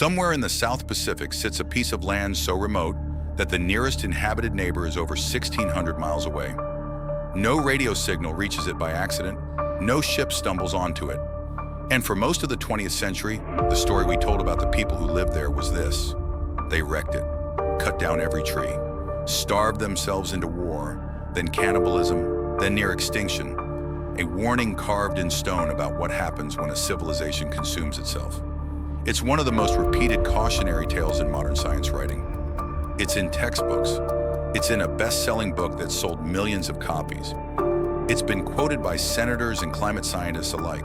Somewhere in the South Pacific sits a piece of land so remote that the nearest inhabited neighbor is over 1,600 miles away. No radio signal reaches it by accident, no ship stumbles onto it. And for most of the 20th century, the story we told about the people who lived there was this. They wrecked it, cut down every tree, starved themselves into war, then cannibalism, then near extinction. A warning carved in stone about what happens when a civilization consumes itself. It's one of the most repeated cautionary tales in modern science writing. It's in textbooks. It's in a best-selling book that sold millions of copies. It's been quoted by senators and climate scientists alike.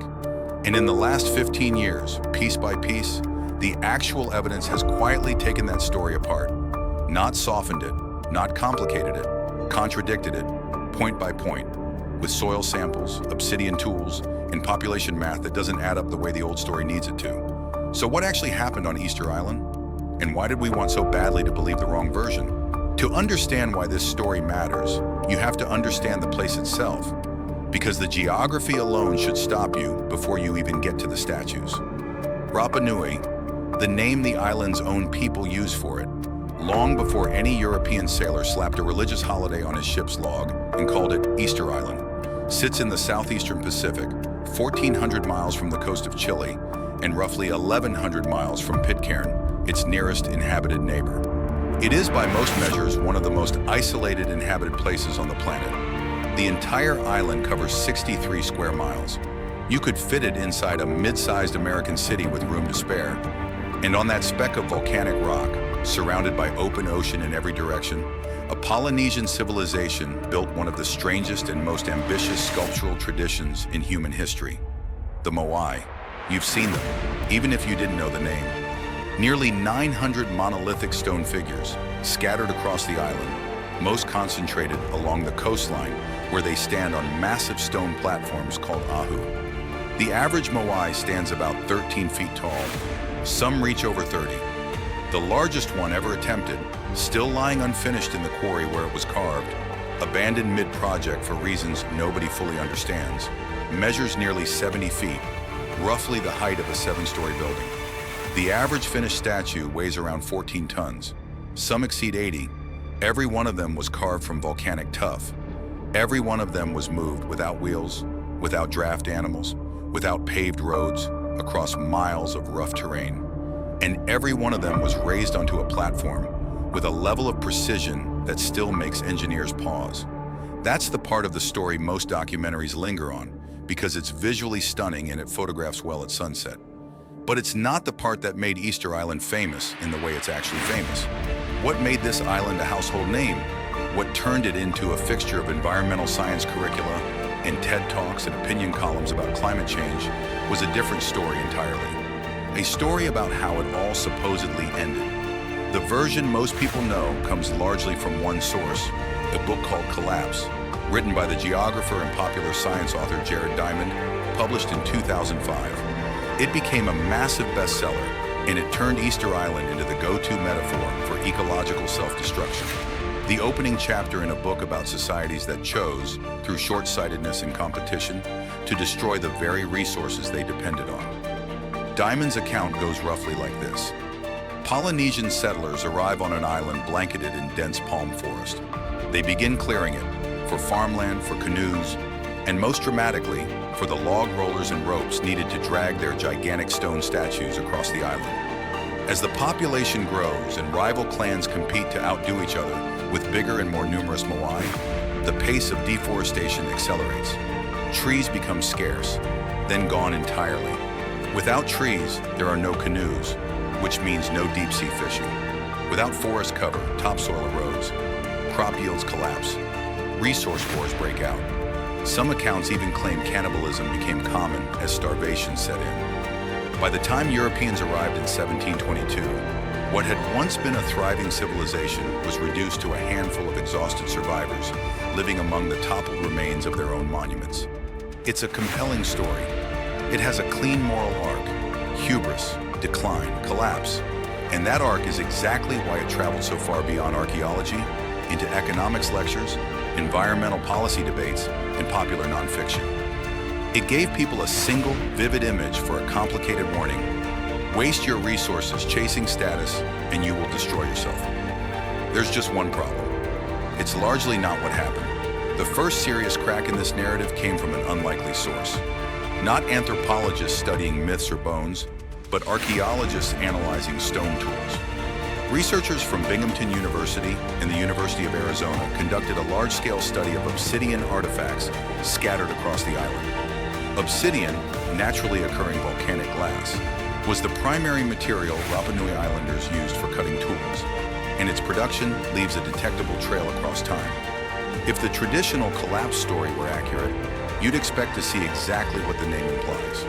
And in the last 15 years, piece by piece, the actual evidence has quietly taken that story apart. Not softened it, not complicated it, contradicted it, point by point, with soil samples, Obsidian tools, and population math that doesn't add up the way the old story needs it to. So what actually happened on Easter Island? And why did we want so badly to believe the wrong version? To understand why this story matters, you have to understand the place itself, because the geography alone should stop you before you even get to the statues. Rapa Nui, the name the island's own people use for it, long before any European sailor slapped a religious holiday on his ship's log and called it Easter Island, sits in the southeastern Pacific, 1,400 miles from the coast of Chile, and roughly 1,100 miles from Pitcairn, its nearest inhabited neighbor. It is by most measures one of the most isolated inhabited places on the planet. The entire island covers 63 square miles. You could fit it inside a mid-sized American city with room to spare. And on that speck of volcanic rock, surrounded by open ocean in every direction, a Polynesian civilization built one of the strangest and most ambitious sculptural traditions in human history. The Moai. You've seen them, even if you didn't know the name. Nearly 900 monolithic stone figures scattered across the island, most concentrated along the coastline where they stand on massive stone platforms called ahu. The average Moai stands about 13 feet tall. Some reach over 30. The largest one ever attempted, still lying unfinished in the quarry where it was carved, abandoned mid-project for reasons nobody fully understands, measures nearly 70 feet, roughly the height of a 7-story building. The average finished statue weighs around 14 tons. Some exceed 80. Every one of them was carved from volcanic tuff. Every one of them was moved without wheels, without draft animals, without paved roads, across miles of rough terrain. And every one of them was raised onto a platform with a level of precision that still makes engineers pause. That's the part of the story most documentaries linger on because it's visually stunning and it photographs well at sunset. But it's not the part that made Easter Island famous in the way it's actually famous. What made this island a household name? What turned it into a fixture of environmental science curricula and TED Talks and opinion columns about climate change was a different story entirely. A story about how it all supposedly ended. The version most people know comes largely from one source, a book called Collapse, written by the geographer and popular science author Jared Diamond, published in 2005. It became a massive bestseller, and it turned Easter Island into the go-to metaphor for ecological self-destruction. The opening chapter in a book about societies that chose, through short-sightedness and competition, to destroy the very resources they depended on. Diamond's account goes roughly like this. Polynesian settlers arrive on an island blanketed in dense palm forest. They begin clearing it, for farmland, for canoes, and most dramatically, for the log rollers and ropes needed to drag their gigantic stone statues across the island. As the population grows and rival clans compete to outdo each other with bigger and more numerous Moai, the pace of deforestation accelerates. Trees become scarce, then gone entirely. Without trees, there are no canoes, which means no deep-sea fishing. Without forest cover, topsoil erodes. Crop yields collapse. Resource wars break out. Some accounts even claim cannibalism became common as starvation set in. By the time Europeans arrived in 1722, what had once been a thriving civilization was reduced to a handful of exhausted survivors, living among the toppled remains of their own monuments. It's a compelling story. It has a clean moral arc: hubris, decline, collapse. And that arc is exactly why it traveled so far beyond archaeology into economics lectures, environmental policy debates, and popular nonfiction. It gave people a single, vivid image for a complicated warning. Waste your resources chasing status, and you will destroy yourself. There's just one problem. It's largely not what happened. The first serious crack in this narrative came from an unlikely source. Not anthropologists studying myths or bones, but archaeologists analyzing stone tools. Researchers from Binghamton University and the University of Arizona conducted a large-scale study of obsidian artifacts scattered across the island. Obsidian, naturally occurring volcanic glass, was the primary material Rapa Nui Islanders used for cutting tools, and its production leaves a detectable trail across time. If the traditional collapse story were accurate, you'd expect to see exactly what the name implies: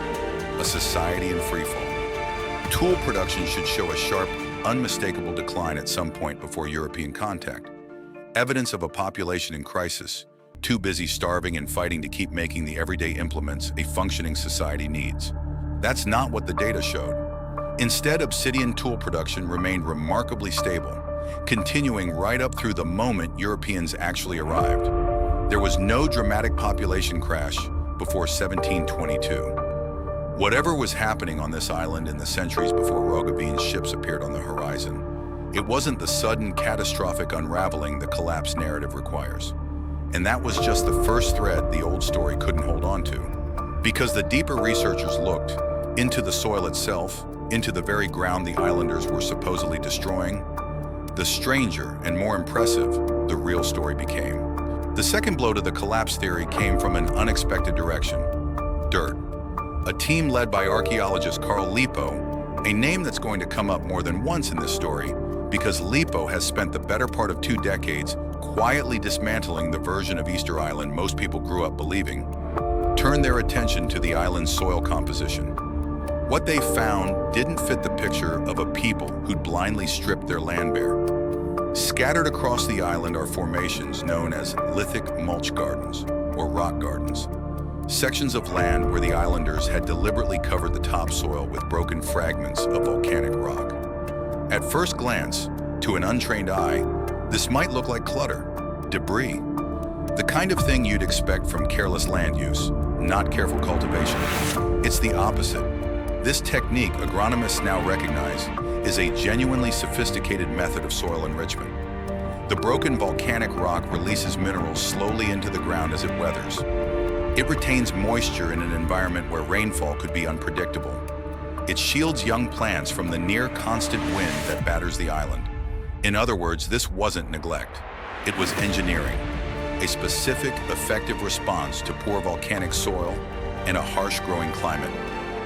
a society in freefall. Tool production should show a sharp, unmistakable decline at some point before European contact. Evidence of a population in crisis, too busy starving and fighting to keep making the everyday implements a functioning society needs. That's not what the data showed. Instead, obsidian tool production remained remarkably stable, continuing right up through the moment Europeans actually arrived. There was no dramatic population crash before 1722. Whatever was happening on this island in the centuries before Roggeveen's ships appeared on the horizon, it wasn't the sudden catastrophic unraveling the collapse narrative requires. And that was just the first thread the old story couldn't hold on to. Because the deeper researchers looked into the soil itself, into the very ground the islanders were supposedly destroying, the stranger and more impressive the real story became. The second blow to the collapse theory came from an unexpected direction: dirt. A team led by archaeologist Carl Lipo, a name that's going to come up more than once in this story because Lipo has spent the better part of 2 decades quietly dismantling the version of Easter Island most people grew up believing, turned their attention to the island's soil composition. What they found didn't fit the picture of a people who'd blindly stripped their land bare. Scattered across the island are formations known as lithic mulch gardens, or rock gardens. Sections of land where the islanders had deliberately covered the topsoil with broken fragments of volcanic rock. At first glance, to an untrained eye, this might look like clutter, debris, the kind of thing you'd expect from careless land use, not careful cultivation. It's the opposite. This technique, agronomists now recognize, is a genuinely sophisticated method of soil enrichment. The broken volcanic rock releases minerals slowly into the ground as it weathers. It retains moisture in an environment where rainfall could be unpredictable. It shields young plants from the near-constant wind that batters the island. In other words, this wasn't neglect. It was engineering, a specific, effective response to poor volcanic soil and a harsh growing climate,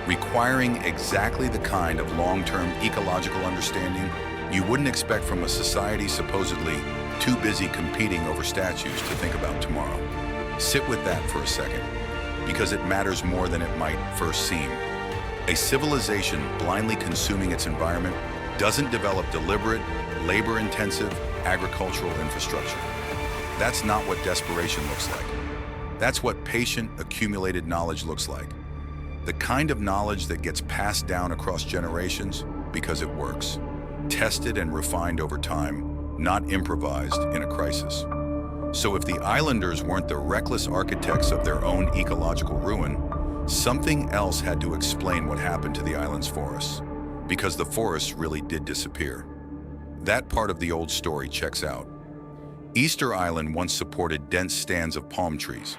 requiring exactly the kind of long-term ecological understanding you wouldn't expect from a society supposedly too busy competing over statues to think about tomorrow. Sit with that for a second, because it matters more than it might first seem. A civilization blindly consuming its environment doesn't develop deliberate, labor-intensive agricultural infrastructure. That's not what desperation looks like. That's what patient, accumulated knowledge looks like. The kind of knowledge that gets passed down across generations because it works, tested and refined over time, not improvised in a crisis. So if the islanders weren't the reckless architects of their own ecological ruin, something else had to explain what happened to the island's forests, because the forests really did disappear. That part of the old story checks out. Easter Island once supported dense stands of palm trees,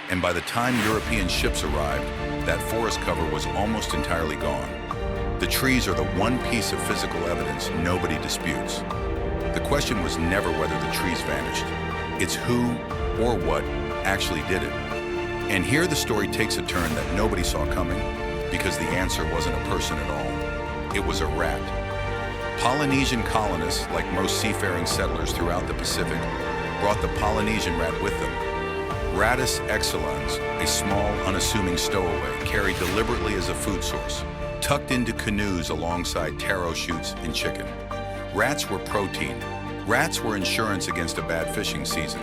and by the time European ships arrived, that forest cover was almost entirely gone. The trees are the one piece of physical evidence nobody disputes. The question was never whether the trees vanished. It's who or what actually did it. And here the story takes a turn that nobody saw coming, because the answer wasn't a person at all. It was a rat. Polynesian colonists, like most seafaring settlers throughout the Pacific, brought the Polynesian rat with them. Rattus excellens, a small, unassuming stowaway, carried deliberately as a food source, tucked into canoes alongside taro shoots and chicken. Rats were protein. Rats were insurance against a bad fishing season.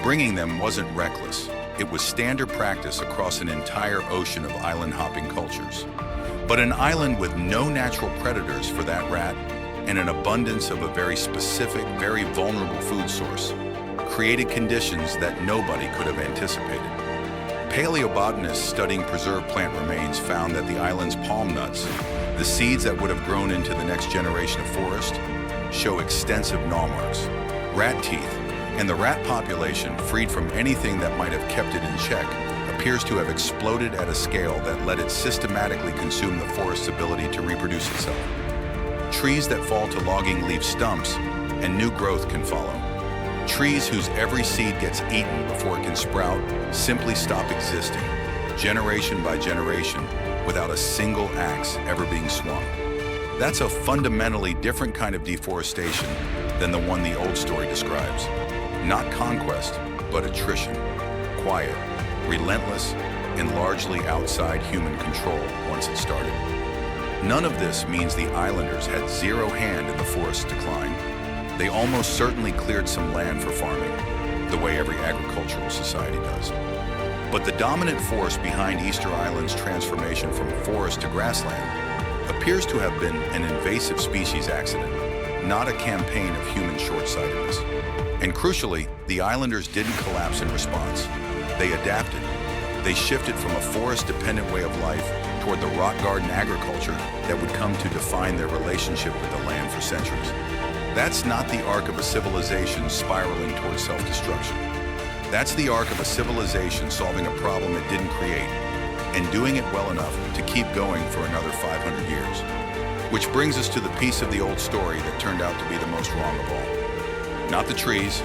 Bringing them wasn't reckless. It was standard practice across an entire ocean of island-hopping cultures. But an island with no natural predators for that rat and an abundance of a very specific, very vulnerable food source created conditions that nobody could have anticipated. Paleobotanists studying preserved plant remains found that the island's palm nuts, The seeds that would have grown into the next generation of forest show extensive gnaw marks, rat teeth, and the rat population, freed from anything that might have kept it in check, appears to have exploded at a scale that let it systematically consume the forest's ability to reproduce itself. Trees that fall to logging leave stumps, and new growth can follow. Trees whose every seed gets eaten before it can sprout simply stop existing, generation by generation, without a single axe ever being swung. That's a fundamentally different kind of deforestation than the one the old story describes. Not conquest, but attrition. Quiet, relentless, and largely outside human control once it started. None of this means the islanders had zero hand in the forest's decline. They almost certainly cleared some land for farming, the way every agricultural society does. But the dominant force behind Easter Island's transformation from forest to grassland appears to have been an invasive species accident, not a campaign of human short-sightedness. And crucially, the islanders didn't collapse in response. They adapted. They shifted from a forest-dependent way of life toward the rock garden agriculture that would come to define their relationship with the land for centuries. That's not the arc of a civilization spiraling toward self-destruction. That's the arc of a civilization solving a problem it didn't create and doing it well enough to keep going for another 500 years. Which brings us to the piece of the old story that turned out to be the most wrong of all. Not the trees,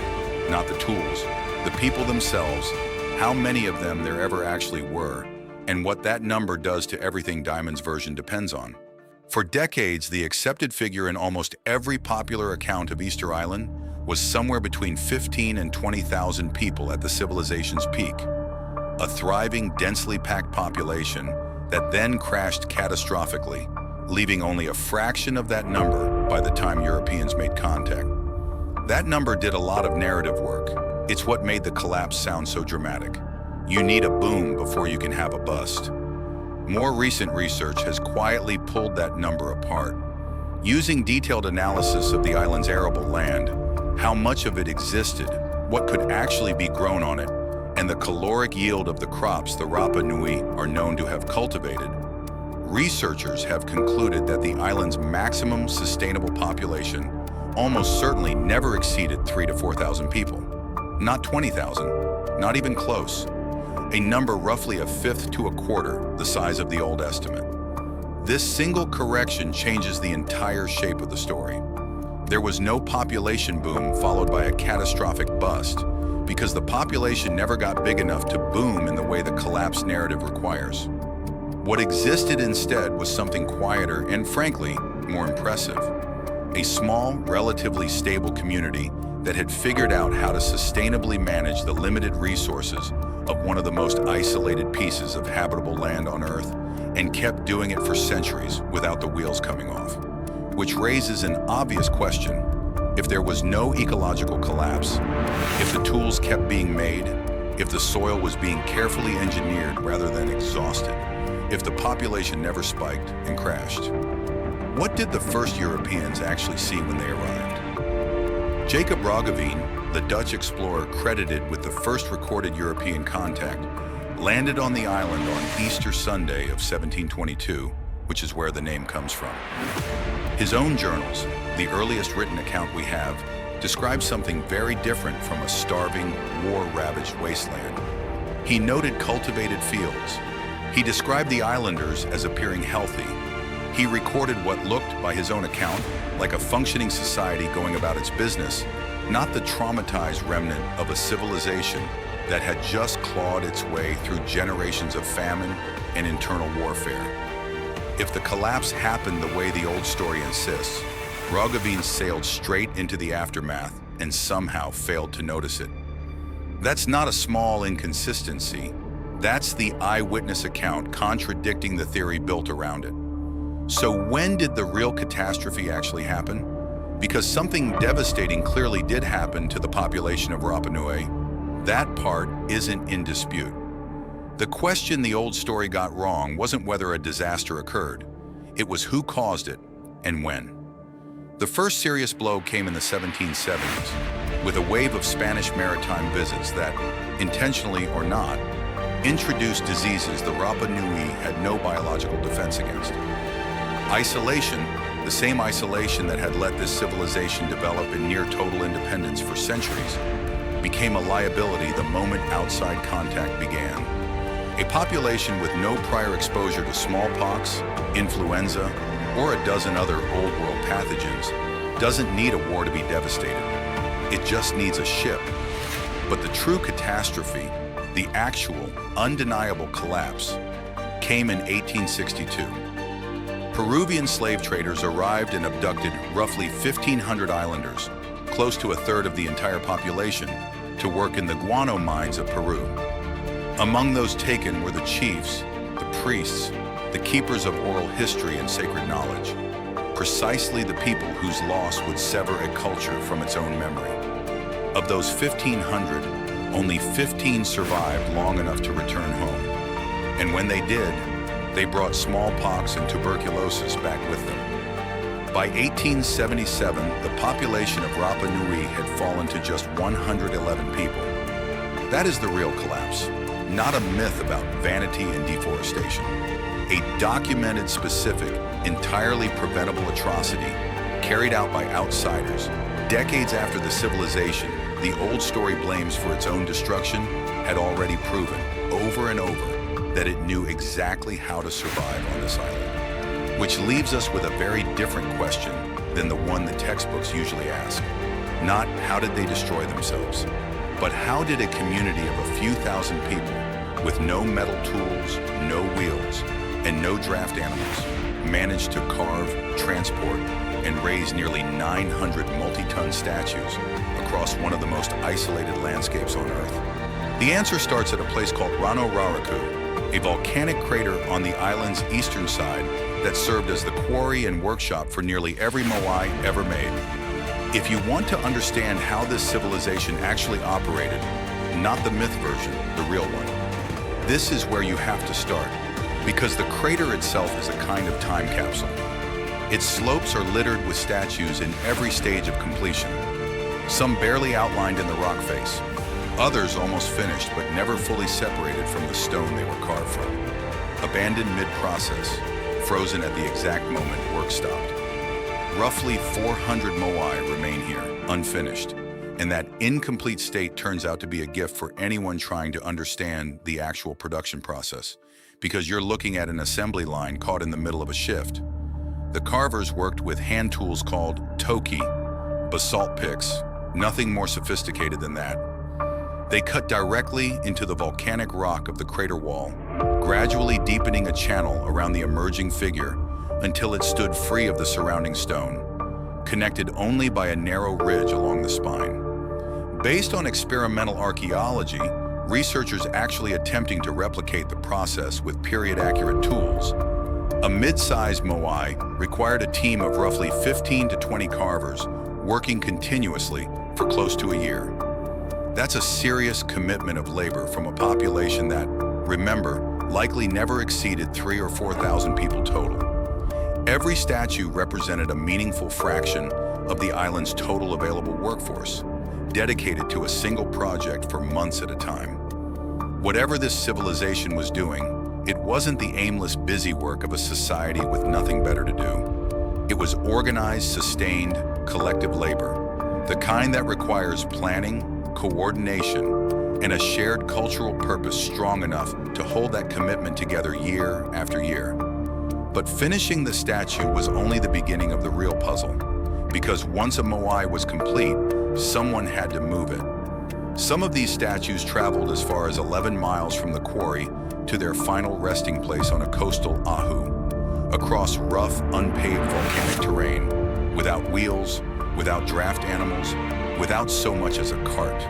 not the tools, the people themselves, how many of them there ever actually were, and what that number does to everything Diamond's version depends on. For decades, the accepted figure in almost every popular account of Easter Island was somewhere between 15 and 20,000 people at the civilization's peak. A thriving, densely packed population that then crashed catastrophically, leaving only a fraction of that number by the time Europeans made contact. That number did a lot of narrative work. It's what made the collapse sound so dramatic. You need a boom before you can have a bust. More recent research has quietly pulled that number apart. Using detailed analysis of the island's arable land, how much of it existed, what could actually be grown on it, and the caloric yield of the crops the Rapa Nui are known to have cultivated, researchers have concluded that the island's maximum sustainable population almost certainly never exceeded 3,000 to 4,000 people. Not 20,000, not even close. A number roughly a fifth to a quarter the size of the old estimate. This single correction changes the entire shape of the story. There was no population boom followed by a catastrophic bust because the population never got big enough to boom in the way the collapse narrative requires. What existed instead was something quieter and, frankly, more impressive. A small, relatively stable community that had figured out how to sustainably manage the limited resources of one of the most isolated pieces of habitable land on Earth and kept doing it for centuries without the wheels coming off. Which raises an obvious question. If there was no ecological collapse, if the tools kept being made, if the soil was being carefully engineered rather than exhausted, if the population never spiked and crashed, what did the first Europeans actually see when they arrived? Jacob Roggeveen, the Dutch explorer credited with the first recorded European contact, landed on the island on Easter Sunday of 1722, which is where the name comes from. His own journals, the earliest written account we have, describe something very different from a starving, war-ravaged wasteland. He noted cultivated fields. He described the islanders as appearing healthy. He recorded what looked, by his own account, like a functioning society going about its business, not the traumatized remnant of a civilization that had just clawed its way through generations of famine and internal warfare. If the collapse happened the way the old story insists, Roggeveen sailed straight into the aftermath and somehow failed to notice it. That's not a small inconsistency. That's the eyewitness account contradicting the theory built around it. So when did the real catastrophe actually happen? Because something devastating clearly did happen to the population of Rapa Nui. That part isn't in dispute. The question the old story got wrong wasn't whether a disaster occurred. It was who caused it and when. The first serious blow came in the 1770s, with a wave of Spanish maritime visits that, intentionally or not, introduced diseases the Rapa Nui had no biological defense against. Isolation, the same isolation that had let this civilization develop in near total independence for centuries, became a liability the moment outside contact began. A population with no prior exposure to smallpox, influenza, or a dozen other old-world pathogens doesn't need a war to be devastated. It just needs a ship. But the true catastrophe, the actual, undeniable collapse, came in 1862. Peruvian slave traders arrived and abducted roughly 1,500 islanders, close to a third of the entire population, to work in the guano mines of Peru. Among those taken were the chiefs, the priests, the keepers of oral history and sacred knowledge, precisely the people whose loss would sever a culture from its own memory. Of those 1,500, only 15 survived long enough to return home. And when they did, they brought smallpox and tuberculosis back with them. By 1877, the population of Rapa Nui had fallen to just 111 people. That is the real collapse, not a myth about vanity and deforestation. A documented, specific, entirely preventable atrocity carried out by outsiders. Decades after the civilization the old story blames for its own destruction had already proven, over and over, that it knew exactly how to survive on this island. Which leaves us with a very different question than the one the textbooks usually ask. Not how did they destroy themselves, but how did a community of a few thousand people with no metal tools, no wheels, and no draft animals manage to carve, transport, and raise nearly 900 multi-ton statues across one of the most isolated landscapes on Earth? The answer starts at a place called Rano Raraku, a volcanic crater on the island's eastern side that served as the quarry and workshop for nearly every moai ever made. If you want to understand how this civilization actually operated, not the myth version, the real one, this is where you have to start, because the crater itself is a kind of time capsule. Its slopes are littered with statues in every stage of completion, some barely outlined in the rock face, others almost finished but never fully separated from the stone they were carved from, abandoned mid-process, frozen at the exact moment work stopped. Roughly 400 moai remain here, unfinished, and that incomplete state turns out to be a gift for anyone trying to understand the actual production process, because you're looking at an assembly line caught in the middle of a shift. The carvers worked with hand tools called toki, basalt picks, nothing more sophisticated than that. They cut directly into the volcanic rock of the crater wall, gradually deepening a channel around the emerging figure until it stood free of the surrounding stone, connected only by a narrow ridge along the spine. Based on experimental archaeology, researchers actually attempting to replicate the process with period-accurate tools, a mid-sized moai required a team of roughly 15 to 20 carvers working continuously for close to a year. That's a serious commitment of labor from a population that, remember, likely never exceeded 3,000 or 4,000 people total. Every statue represented a meaningful fraction of the island's total available workforce, dedicated to a single project for months at a time. Whatever this civilization was doing, it wasn't the aimless busy work of a society with nothing better to do. It was organized, sustained, collective labor, the kind that requires planning, coordination, and a shared cultural purpose strong enough to hold that commitment together year after year. But finishing the statue was only the beginning of the real puzzle, because once a moai was complete, someone had to move it. Some of these statues traveled as far as 11 miles from the quarry to their final resting place on a coastal ahu, across rough, unpaved volcanic terrain, without wheels, without draft animals, without so much as a cart.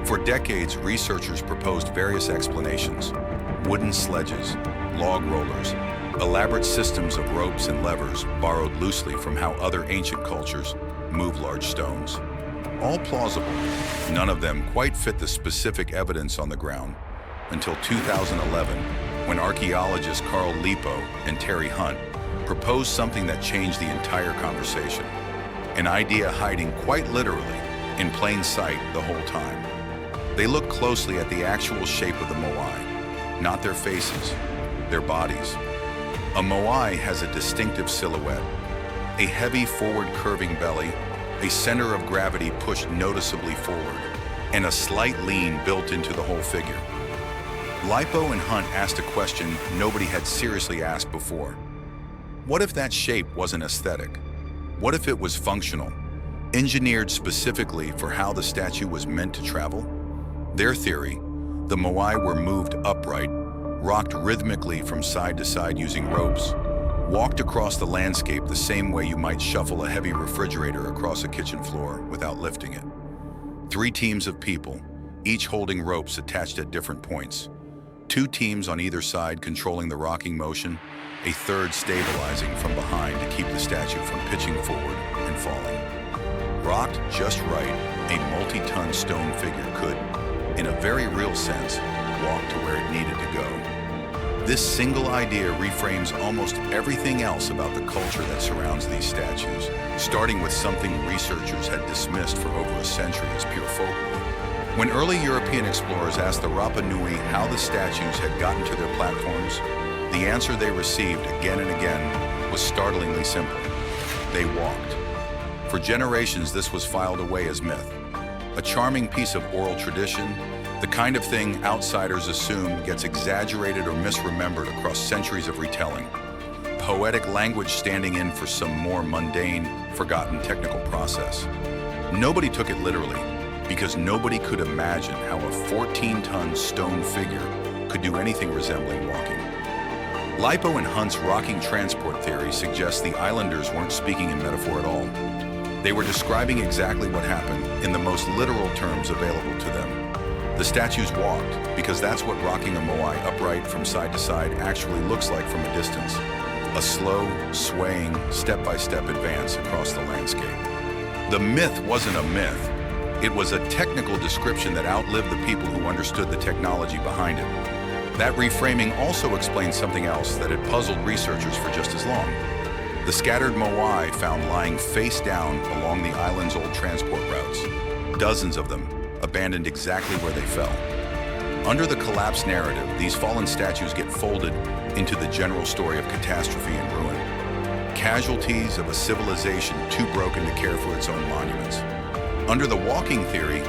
For decades, researchers proposed various explanations: wooden sledges, log rollers, elaborate systems of ropes and levers borrowed loosely from how other ancient cultures move large stones. All plausible, none of them quite fit the specific evidence on the ground, until 2011, when archaeologists Carl Lipo and Terry Hunt proposed something that changed the entire conversation. An idea hiding quite literally in plain sight the whole time. They looked closely at the actual shape of the moai, not their faces, their bodies. A moai has a distinctive silhouette, a heavy forward curving belly, a center of gravity pushed noticeably forward, and a slight lean built into the whole figure. Lipo and Hunt asked a question nobody had seriously asked before. What if that shape wasn't aesthetic? What if it was functional, engineered specifically for how the statue was meant to travel? Their theory, the moai were moved upright, rocked rhythmically from side to side using ropes, walked across the landscape the same way you might shuffle a heavy refrigerator across a kitchen floor without lifting it. 3 teams of people, each holding ropes attached at different points. 2 teams on either side controlling the rocking motion, a third stabilizing from behind to keep the statue from pitching forward and falling. Rocked just right, a multi-ton stone figure could, in a very real sense, walk to where it needed to go. This single idea reframes almost everything else about the culture that surrounds these statues, starting with something researchers had dismissed for over a century as pure folklore. When early European explorers asked the Rapa Nui how the statues had gotten to their platforms, the answer they received again and again was startlingly simple. They walked. For generations, this was filed away as myth, a charming piece of oral tradition, the kind of thing outsiders assume gets exaggerated or misremembered across centuries of retelling. Poetic language standing in for some more mundane, forgotten technical process. Nobody took it literally, because nobody could imagine how a 14-ton stone figure could do anything resembling walking. Lipo and Hunt's rocking transport theory suggests the islanders weren't speaking in metaphor at all. They were describing exactly what happened in the most literal terms available to them. The statues walked because that's what rocking a moai upright from side to side actually looks like from a distance. A slow, swaying, step-by-step advance across the landscape. The myth wasn't a myth. It was a technical description that outlived the people who understood the technology behind it. That reframing also explains something else that had puzzled researchers for just as long. The scattered moai found lying face down along the island's old transport routes. Dozens of them, abandoned exactly where they fell. Under the collapse narrative, these fallen statues get folded into the general story of catastrophe and ruin. Casualties of a civilization too broken to care for its own monuments. Under the walking theory,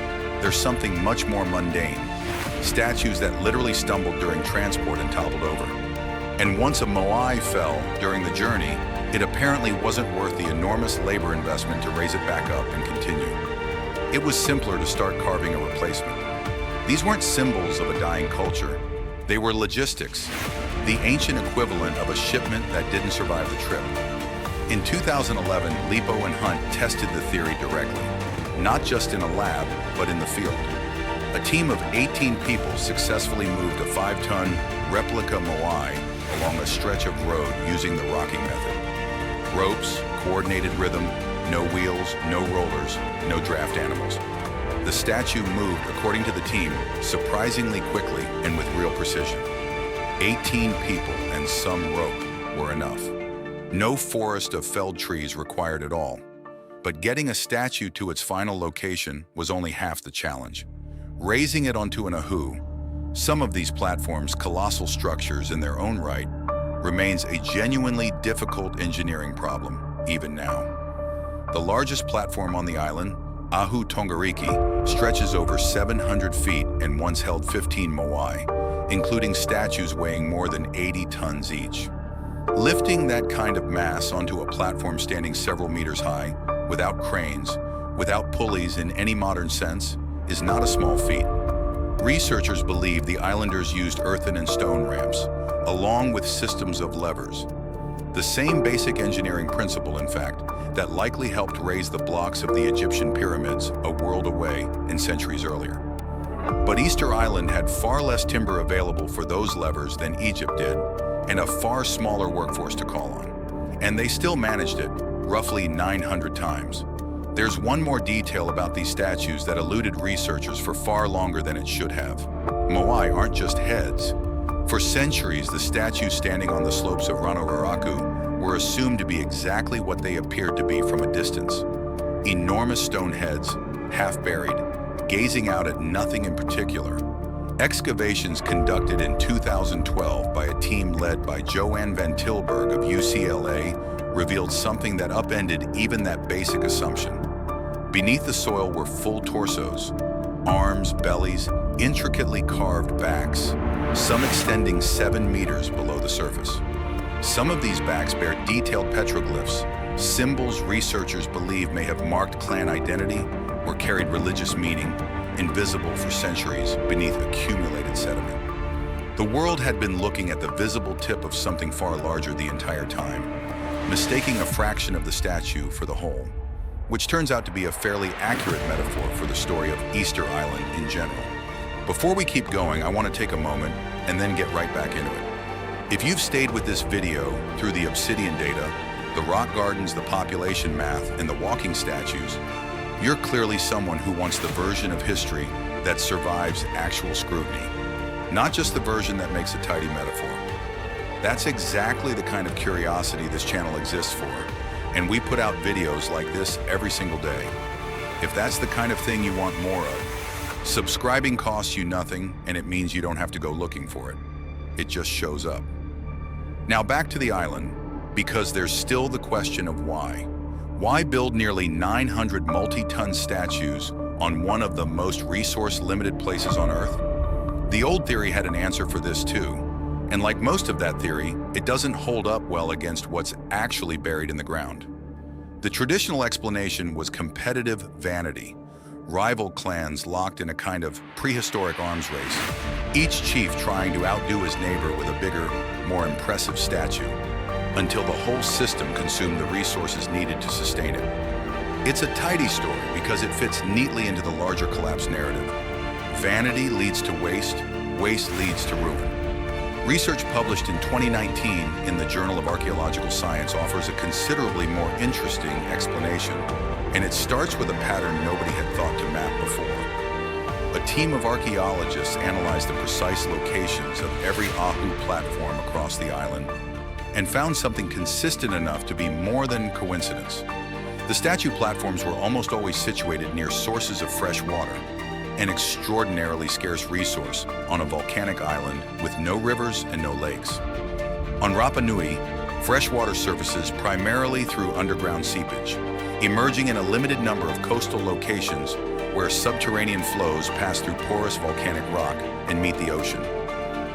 there's something much more mundane. Statues that literally stumbled during transport and toppled over. And once a moai fell during the journey, it apparently wasn't worth the enormous labor investment to raise it back up and continue. It was simpler to start carving a replacement. These weren't symbols of a dying culture. They were logistics, the ancient equivalent of a shipment that didn't survive the trip. In 2011, Lipo and Hunt tested the theory directly, not just in a lab, but in the field. A team of 18 people successfully moved a 5-ton replica moai along a stretch of road using the rocking method. Ropes, coordinated rhythm, no wheels, no rollers, no draft animals. The statue moved, according to the team, surprisingly quickly and with real precision. 18 people and some rope were enough. No forest of felled trees required at all. But getting a statue to its final location was only half the challenge. Raising it onto an ahu, some of these platforms, colossal structures in their own right, remains a genuinely difficult engineering problem, even now. The largest platform on the island, Ahu Tongariki, stretches over 700 feet and once held 15 moai, including statues weighing more than 80 tons each. Lifting that kind of mass onto a platform standing several meters high, without cranes, without pulleys in any modern sense, is not a small feat. Researchers believe the islanders used earthen and stone ramps, along with systems of levers. The same basic engineering principle, in fact, that likely helped raise the blocks of the Egyptian pyramids a world away and centuries earlier. But Easter Island had far less timber available for those levers than Egypt did, and a far smaller workforce to call on. And they still managed it, roughly 900 times. There's one more detail about these statues that eluded researchers for far longer than it should have. Moai aren't just heads. For centuries, the statues standing on the slopes of Ranararaku were assumed to be exactly what they appeared to be from a distance. Enormous stone heads, half buried, gazing out at nothing in particular. Excavations conducted in 2012 by a team led by Joanne Van Tilburg of UCLA revealed something that upended even that basic assumption. Beneath the soil were full torsos, arms, bellies, intricately carved backs, some extending 7 meters below the surface. Some of these backs bear detailed petroglyphs, symbols researchers believe may have marked clan identity or carried religious meaning, invisible for centuries beneath accumulated sediment. The world had been looking at the visible tip of something far larger the entire time, mistaking a fraction of the statue for the whole, which turns out to be a fairly accurate metaphor for the story of Easter Island in general. Before we keep going, I want to take a moment and then get right back into it. If you've stayed with this video through the Obsidian data, the rock gardens, the population math, and the walking statues, you're clearly someone who wants the version of history that survives actual scrutiny, not just the version that makes a tidy metaphor. That's exactly the kind of curiosity this channel exists for, and we put out videos like this every single day. If that's the kind of thing you want more of, subscribing costs you nothing, and it means you don't have to go looking for it. It just shows up. Now back to the island, because there's still the question of why. Why build nearly 900 multi-ton statues on one of the most resource-limited places on Earth? The old theory had an answer for this too, and like most of that theory, it doesn't hold up well against what's actually buried in the ground. The traditional explanation was competitive vanity, rival clans locked in a kind of prehistoric arms race, each chief trying to outdo his neighbor with a bigger, more impressive statue, until the whole system consumed the resources needed to sustain it. It's a tidy story because it fits neatly into the larger collapse narrative. Vanity leads to waste, waste leads to ruin. Research published in 2019 in the Journal of Archaeological Science offers a considerably more interesting explanation, and it starts with a pattern nobody had thought to map before. A team of archaeologists analyzed the precise locations of every Ahu platform across the island and found something consistent enough to be more than coincidence. The statue platforms were almost always situated near sources of fresh water, an extraordinarily scarce resource on a volcanic island with no rivers and no lakes. On Rapa Nui, freshwater surfaces primarily through underground seepage, emerging in a limited number of coastal locations where subterranean flows pass through porous volcanic rock and meet the ocean.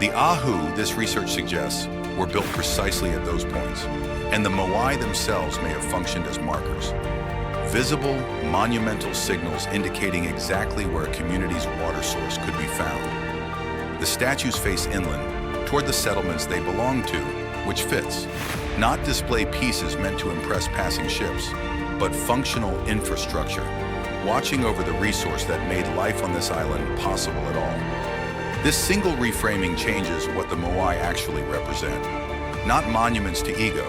The Ahu, this research suggests, were built precisely at those points, and the moai themselves may have functioned as markers. Visible, monumental signals indicating exactly where a community's water source could be found. The statues face inland, toward the settlements they belong to, which fits. Not display pieces meant to impress passing ships, but functional infrastructure, watching over the resource that made life on this island possible at all. This single reframing changes what the moai actually represent. Not monuments to ego,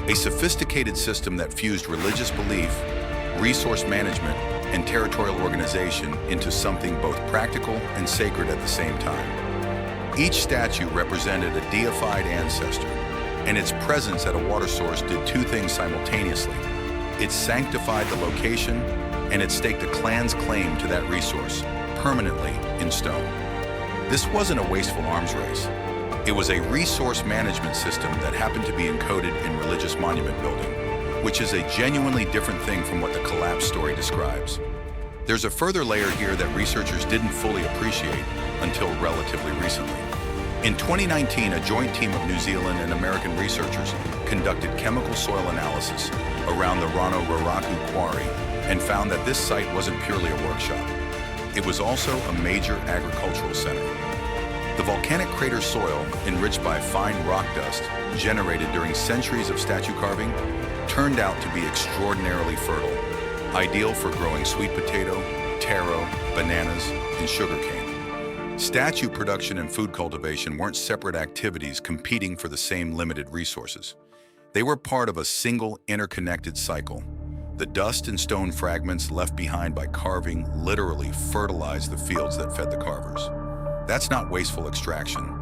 a sophisticated system that fused religious belief, resource management, and territorial organization into something both practical and sacred at the same time. Each statue represented a deified ancestor, and its presence at a water source did two things simultaneously. It sanctified the location, and it staked a clan's claim to that resource, permanently in stone. This wasn't a wasteful arms race. It was a resource management system that happened to be encoded in religious monument building, which is a genuinely different thing from what the collapse story describes. There's a further layer here that researchers didn't fully appreciate until relatively recently. In 2019, a joint team of New Zealand and American researchers conducted chemical soil analysis around the Rano Raraku quarry and found that this site wasn't purely a workshop. It was also a major agricultural center. The volcanic crater soil, enriched by fine rock dust generated during centuries of statue carving, turned out to be extraordinarily fertile, ideal for growing sweet potato, taro, bananas, and sugarcane. Statue production and food cultivation weren't separate activities competing for the same limited resources. They were part of a single interconnected cycle. The dust and stone fragments left behind by carving literally fertilized the fields that fed the carvers. That's not wasteful extraction.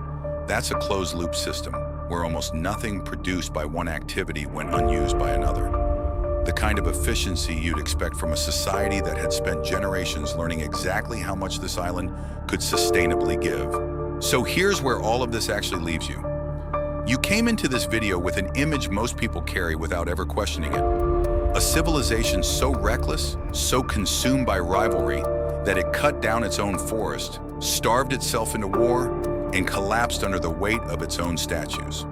That's a closed-loop system where almost nothing produced by one activity went unused by another. The kind kind of efficiency you'd expect from a society that had spent generations learning exactly how much this island could sustainably give. So here's where all of this actually leaves you. You came into this video with an image most people carry without ever questioning it. A civilization so reckless, so consumed by rivalry, that it cut down its own forest, starved itself into war, and collapsed under the weight of its own statues.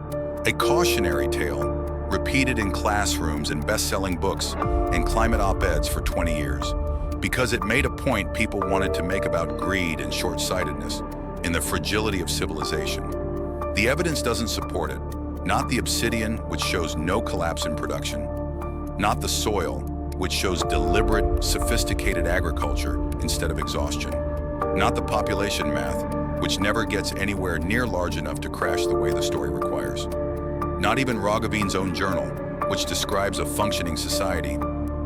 A cautionary tale, repeated in classrooms and best-selling books and climate op-eds for 20 years, because it made a point people wanted to make about greed and short-sightedness and the fragility of civilization. The evidence doesn't support it. Not the Obsidian, which shows no collapse in production. Not the soil, which shows deliberate, sophisticated agriculture instead of exhaustion. Not the population math, which never gets anywhere near large enough to crash the way the story requires. Not even Raghavin's own journal, which describes a functioning society.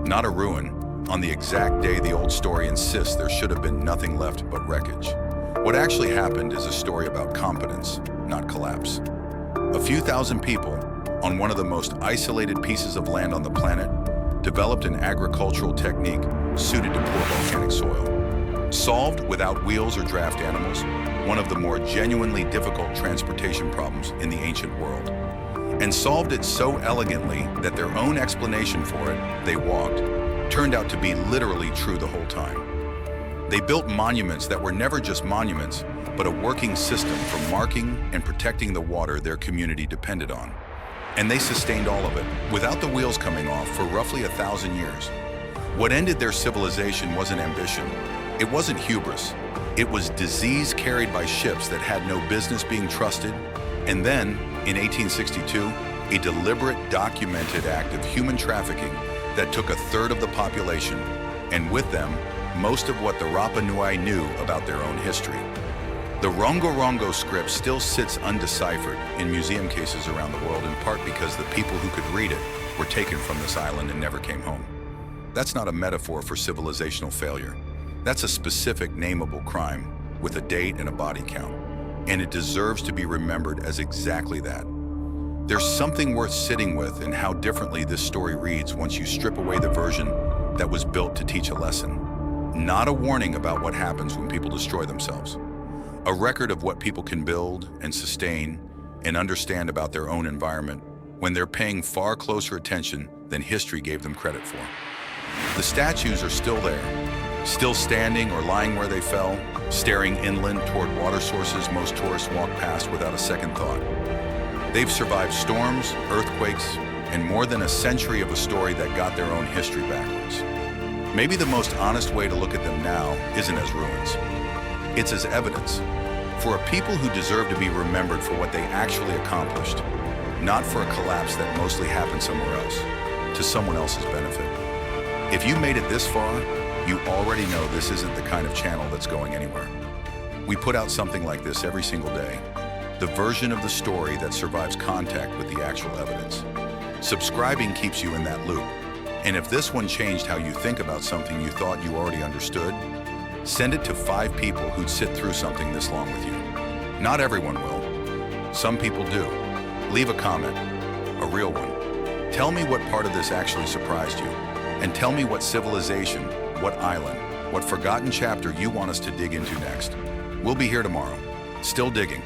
Not a ruin, on the exact day the old story insists there should have been nothing left but wreckage. What actually happened is a story about competence, not collapse. A few thousand people, on one of the most isolated pieces of land on the planet, developed an agricultural technique suited to poor volcanic soil. Solved without wheels or draft animals, one of the more genuinely difficult transportation problems in the ancient world. And solved it so elegantly that their own explanation for it, they walked, turned out to be literally true the whole time. They built monuments that were never just monuments, but a working system for marking and protecting the water their community depended on. And they sustained all of it, without the wheels coming off, for roughly 1,000 years. What ended their civilization wasn't ambition. It wasn't hubris. It was disease carried by ships that had no business being trusted. And then, in 1862, a deliberate, documented act of human trafficking that took 1/3 of the population, and with them, most of what the Rapa Nui knew about their own history. The Rongo Rongo script still sits undeciphered in museum cases around the world, in part because the people who could read it were taken from this island and never came home. That's not a metaphor for civilizational failure. That's a specific, nameable crime with a date and a body count, and it deserves to be remembered as exactly that. There's something worth sitting with in how differently this story reads once you strip away the version that was built to teach a lesson. Not a warning about what happens when people destroy themselves. A record of what people can build and sustain and understand about their own environment when they're paying far closer attention than history gave them credit for. The statues are still there, still standing or lying where they fell, staring inland toward water sources most tourists walk past without a second thought. They've survived storms, earthquakes, and more than a century of a story that got their own history backwards. Maybe the most honest way to look at them now isn't as ruins. It's as evidence for a people who deserve to be remembered for what they actually accomplished, not for a collapse that mostly happened somewhere else, to someone else's benefit. If you made it this far, you already know this isn't the kind of channel that's going anywhere. We put out something like this every single day, the version of the story that survives contact with the actual evidence. Subscribing keeps you in that loop. And if this one changed how you think about something you thought you already understood, send it to 5 people who'd sit through something this long with you. Not everyone will. Some people do. Leave a comment, a real one. Tell me what part of this actually surprised you, and tell me what civilization, what island, what forgotten chapter you want us to dig into next. We'll be here tomorrow, still digging.